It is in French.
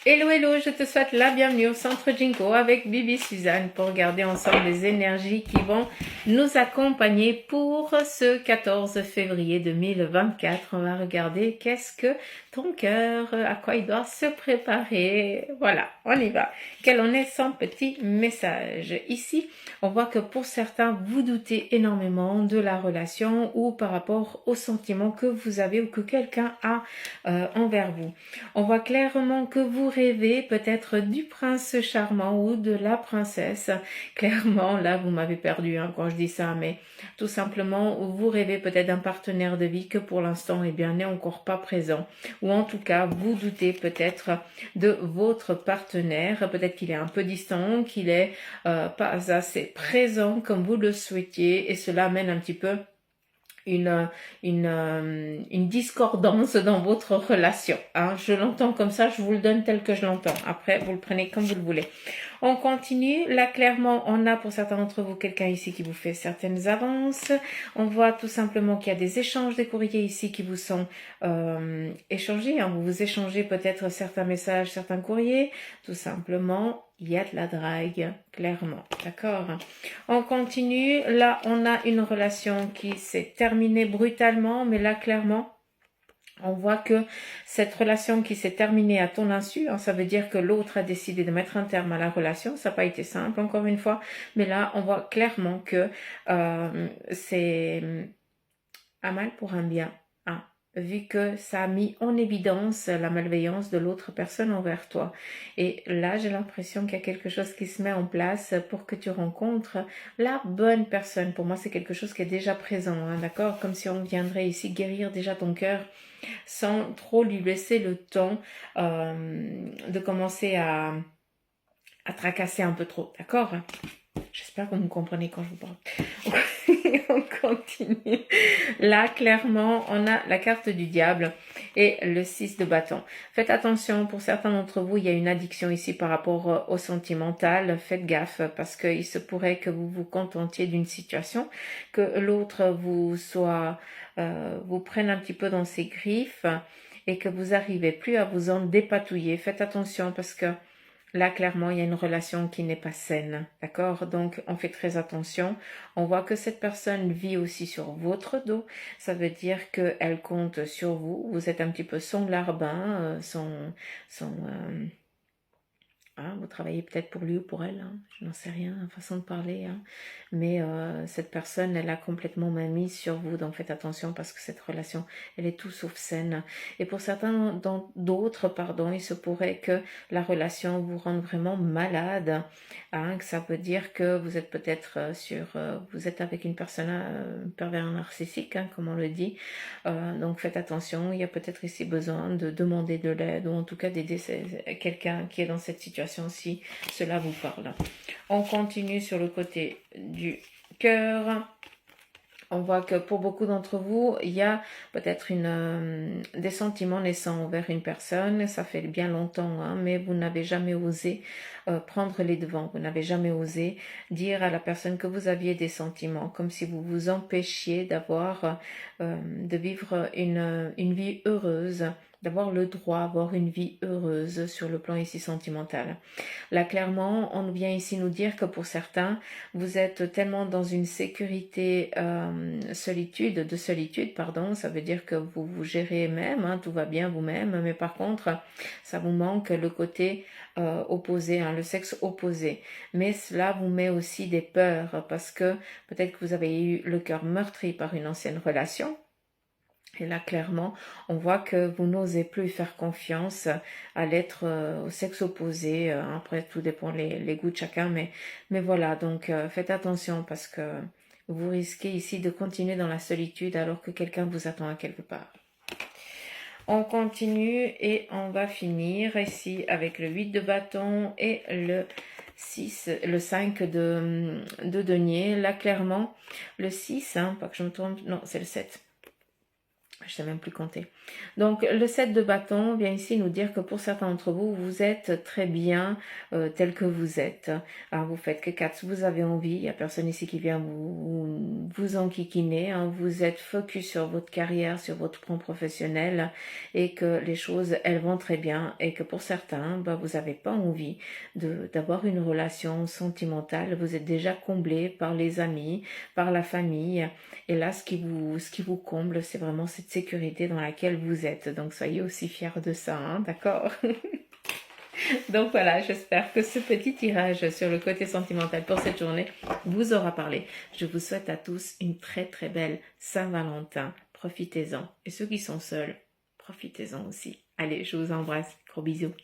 Hello, hello, je te souhaite la bienvenue au Centre Jinko avec Bibi Suzanne pour regarder ensemble les énergies qui vont nous accompagner pour ce 14 février 2024. On va regarder qu'est-ce que ton cœur, à quoi il doit se préparer. Voilà, on y va. Quel en est son petit message? Ici, on voit que pour certains, vous doutez énormément de la relation ou par rapport aux sentiments que vous avez ou que quelqu'un a envers vous. On voit clairement que vous rêvez peut-être du prince charmant ou de la princesse. Clairement, là, vous m'avez perdu quand je dis ça, mais tout simplement, vous rêvez peut-être d'un partenaire de vie que pour l'instant, eh bien, n'est encore pas présent. Ou en tout cas, vous doutez peut-être de votre partenaire. Peut-être qu'il est un peu distant, qu'il est pas assez présent comme vous le souhaitiez. Et cela amène un petit peu une discordance dans votre relation. Je l'entends comme ça, je vous le donne tel que je l'entends. Après, vous le prenez comme vous le voulez. On continue. Là, clairement, on a pour certains d'entre vous quelqu'un ici qui vous fait certaines avances. On voit tout simplement qu'il y a des échanges, des courriers ici qui vous sont échangés. Vous vous échangez peut-être certains messages, certains courriers. Tout simplement, il y a de la drague, clairement. D'accord? On continue. Là, on a une relation qui s'est terminée brutalement, mais là, clairement, on voit que cette relation qui s'est terminée à ton insu, ça veut dire que l'autre a décidé de mettre un terme à la relation. Ça n'a pas été simple, encore une fois. Mais là, on voit clairement que c'est un mal pour un bien. Vu que ça a mis en évidence la malveillance de l'autre personne envers toi. Et là, j'ai l'impression qu'il y a quelque chose qui se met en place pour que tu rencontres la bonne personne. Pour moi, c'est quelque chose qui est déjà présent, d'accord? Comme si on viendrait ici guérir déjà ton cœur sans trop lui laisser le temps de commencer à tracasser un peu trop, d'accord? J'espère que vous me comprenez quand je vous parle. On continue. Là, clairement, on a la carte du diable et le 6 de bâton. Faites attention, pour certains d'entre vous, il y a une addiction ici par rapport au sentimental. Faites gaffe parce qu'il se pourrait que vous vous contentiez d'une situation, que l'autre vous prenne un petit peu dans ses griffes et que vous n'arrivez plus à vous en dépatouiller. Faites attention parce que là, clairement, il y a une relation qui n'est pas saine, d'accord? Donc, on fait très attention. On voit que cette personne vit aussi sur votre dos. Ça veut dire qu'elle compte sur vous. Vous êtes un petit peu son larbin, vous travaillez peut-être pour lui ou pour elle, je n'en sais rien, façon de parler, mais cette personne, elle a complètement main mise sur vous, donc faites attention parce que cette relation, elle est tout sauf saine. Et pour certains d'autres, il se pourrait que la relation vous rende vraiment malade, que ça veut dire que vous êtes peut-être vous êtes avec une personne pervers narcissique, comme on le dit, donc faites attention, il y a peut-être ici besoin de demander de l'aide ou en tout cas d'aider quelqu'un qui est dans cette situation si cela vous parle. On continue sur le côté du cœur. On voit que pour beaucoup d'entre vous, il y a peut-être des sentiments naissants envers une personne. Ça fait bien longtemps, mais vous n'avez jamais osé prendre les devants. Vous n'avez jamais osé dire à la personne que vous aviez des sentiments, comme si vous vous empêchiez de vivre une vie heureuse, d'avoir le droit d'avoir une vie heureuse sur le plan ici sentimental. Là, clairement, on vient ici nous dire que pour certains, vous êtes tellement dans une sécurité de solitude, ça veut dire que vous vous gérez même, tout va bien vous-même, mais par contre, ça vous manque le côté opposé, le sexe opposé. Mais cela vous met aussi des peurs, parce que peut-être que vous avez eu le cœur meurtri par une ancienne relation. Et là, clairement, on voit que vous n'osez plus faire confiance à l'être au sexe opposé. Après, tout dépend les goûts de chacun. Mais voilà, donc faites attention parce que vous risquez ici de continuer dans la solitude alors que quelqu'un vous attend à quelque part. On continue et on va finir ici avec le 8 de bâton et le 5 de denier. Là, clairement, le 6, pas que je me trompe, non, c'est le 7. Je sais même plus compter. Donc le 7 de bâton vient ici nous dire que pour certains d'entre vous, vous êtes très bien tel que vous êtes. Alors vous faites que 4, vous avez envie, il n'y a personne ici qui vient vous enquiquiner. Hein. Vous êtes focus sur votre carrière, sur votre plan professionnel et que les choses, elles vont très bien et que pour certains, bah, vous n'avez pas envie d'avoir une relation sentimentale. Vous êtes déjà comblé par les amis, par la famille. Et là, ce qui vous comble, c'est vraiment cette sécurité dans laquelle vous êtes. Donc, soyez aussi fiers de ça, hein, d'accord? Donc voilà, j'espère que ce petit tirage sur le côté sentimental pour cette journée vous aura parlé. Je vous souhaite à tous une très très belle Saint-Valentin. Profitez-en. Et ceux qui sont seuls, profitez-en aussi. Allez, je vous embrasse. Gros bisous.